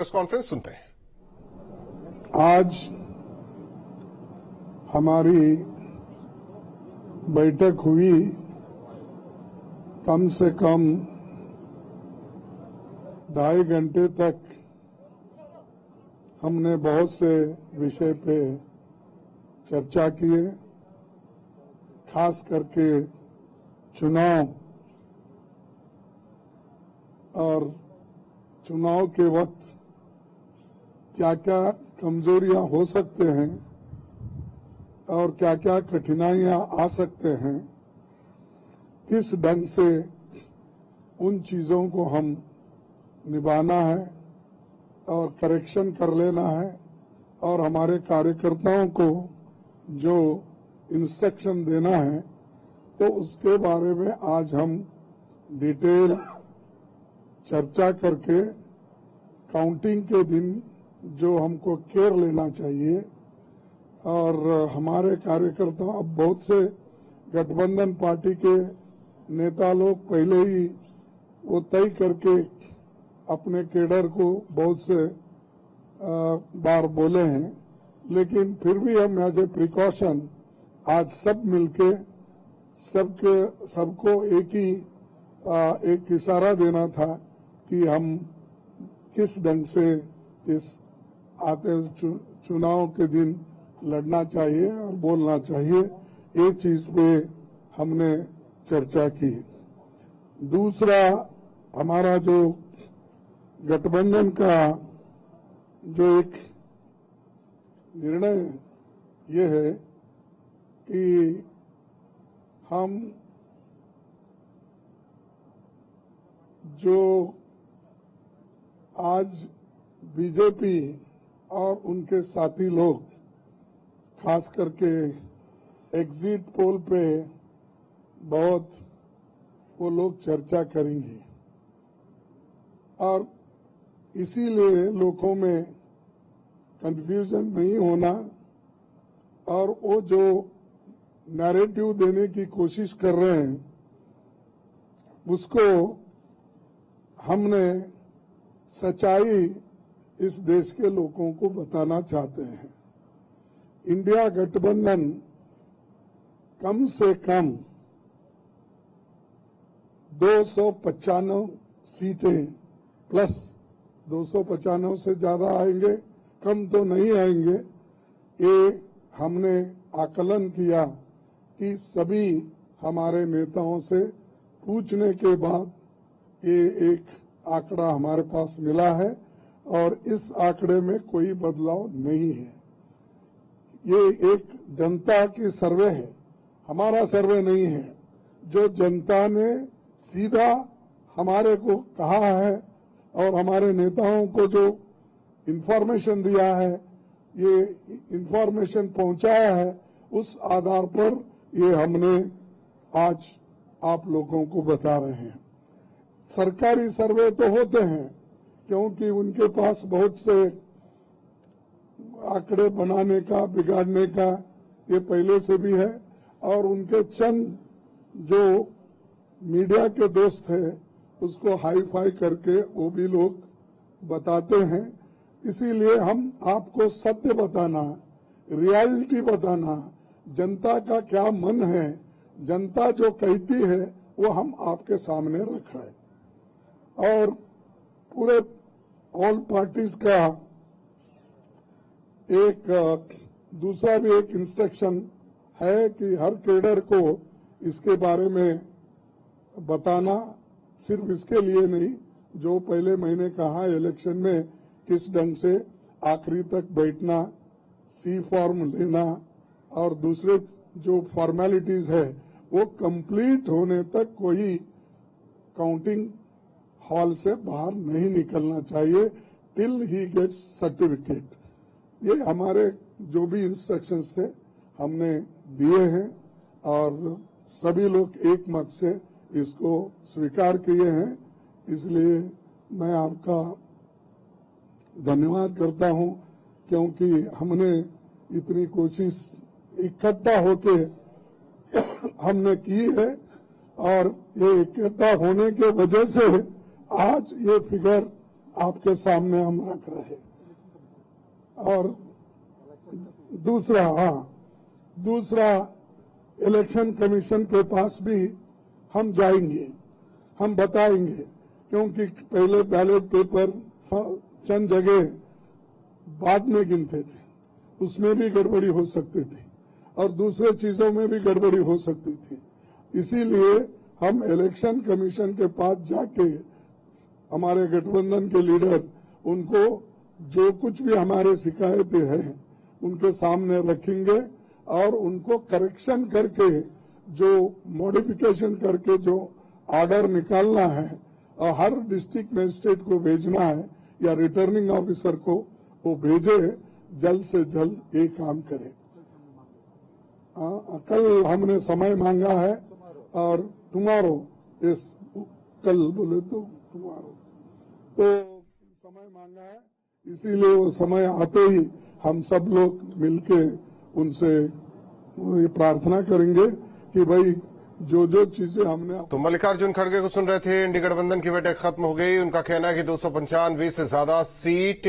Press conference सुनते हैं। आज हमारी बैठक हुई, कम से कम 2.5 घंटे तक हमने बहुत से विषय पे चर्चा किए, खास करके चुनाव और चुनाव के वक्त क्या क्या कमजोरियां हो सकते हैं और क्या क्या कठिनाइयां आ सकते हैं, किस ढंग से उन चीजों को हम निभाना है और करेक्शन कर लेना है और हमारे कार्यकर्ताओं को जो इंस्ट्रक्शन देना है, तो उसके बारे में आज हम डिटेल चर्चा करके काउंटिंग के दिन जो हमको केयर लेना चाहिए। और हमारे कार्यकर्ता, अब बहुत से गठबंधन पार्टी के नेता लोग पहले ही वो तय करके अपने केडर को बहुत से बार बोले हैं, लेकिन फिर भी हम एज ए प्रिकॉशन आज सब मिलके सबको एक इशारा देना था कि हम किस ढंग से इस आते चुनाव के दिन लड़ना चाहिए और बोलना चाहिए। एक चीज पे हमने चर्चा की। दूसरा, हमारा जो गठबंधन का जो एक निर्णय ये है कि हम जो आज बीजेपी और उनके साथी लोग खास करके एग्जिट पोल पे बहुत वो लोग चर्चा करेंगे और इसीलिए लोगों में कंफ्यूजन नहीं होना और वो जो नैरेटिव देने की कोशिश कर रहे हैं उसको हमने सच्चाई इस देश के लोगों को बताना चाहते हैं। इंडिया गठबंधन कम से कम 295 सीटें प्लस 295 से ज्यादा आएंगे, कम तो नहीं आएंगे। ये हमने आकलन किया कि सभी हमारे नेताओं से पूछने के बाद ये एक आंकड़ा हमारे पास मिला है और इस आंकड़े में कोई बदलाव नहीं है। ये एक जनता की सर्वे है, हमारा सर्वे नहीं है। जो जनता ने सीधा हमारे को कहा है और हमारे नेताओं को जो इंफॉर्मेशन दिया है, ये इंफॉर्मेशन पहुंचाया है, उस आधार पर ये हमने आज आप लोगों को बता रहे हैं। सरकारी सर्वे तो होते हैं क्योंकि उनके पास बहुत से आंकड़े बनाने का, बिगाड़ने का ये पहले से भी है और उनके चंद जो मीडिया के दोस्त हैं उसको हाई फाई करके वो भी लोग बताते हैं। इसीलिए हम आपको सत्य बताना, रियलिटी बताना, जनता का क्या मन है, जनता जो कहती है वो हम आपके सामने रख रहे हैं। और पूरे ऑल पार्टीज का एक दूसरा भी एक इंस्ट्रक्शन है कि हर कैडर को इसके बारे में बताना, सिर्फ इसके लिए नहीं, जो पहले मैंने कहा इलेक्शन में किस ढंग से आखिरी तक बैठना, सी फॉर्म लेना और दूसरे जो फॉर्मेलिटीज है वो कंप्लीट होने तक कोई काउंटिंग हॉल से बाहर नहीं निकलना चाहिए टिल ही गेट्स सर्टिफिकेट। ये हमारे जो भी इंस्ट्रक्शंस थे हमने दिए हैं और सभी लोग एक मत से इसको स्वीकार किए हैं। इसलिए मैं आपका धन्यवाद करता हूं क्योंकि हमने इतनी कोशिश इकट्ठा होके हमने की है और ये इकट्ठा होने के वजह से आज ये फिगर आपके सामने हम रख रहे। और दूसरा इलेक्शन कमीशन के पास भी हम जाएंगे, हम बताएंगे, क्योंकि पहले बैलेट पेपर चंद जगह बाद में गिनते थे, उसमें भी गड़बड़ी हो सकती थी और दूसरे चीजों में भी गड़बड़ी हो सकती थी। इसीलिए हम इलेक्शन कमीशन के पास जाके हमारे गठबंधन के लीडर उनको जो कुछ भी हमारे शिकायतें हैं उनके सामने रखेंगे और उनको करेक्शन करके जो मॉडिफिकेशन करके जो ऑर्डर निकालना है और हर डिस्ट्रिक्ट मजिस्ट्रेट को भेजना है या रिटर्निंग ऑफिसर को वो भेजे, जल्द से जल्द ये काम करे। कल हमने समय मांगा है और टुमारो, कल बोले तो टुमारो, तो समय मांगा है, इसीलिए वो समय आते ही हम सब लोग मिलके उनसे ये प्रार्थना करेंगे कि भाई जो चीजें हमने। तो मल्लिकार्जुन खड़गे को सुन रहे थे। इंडी गठबंधन की बैठक खत्म हो गई। उनका कहना है कि 295 से ज्यादा सीट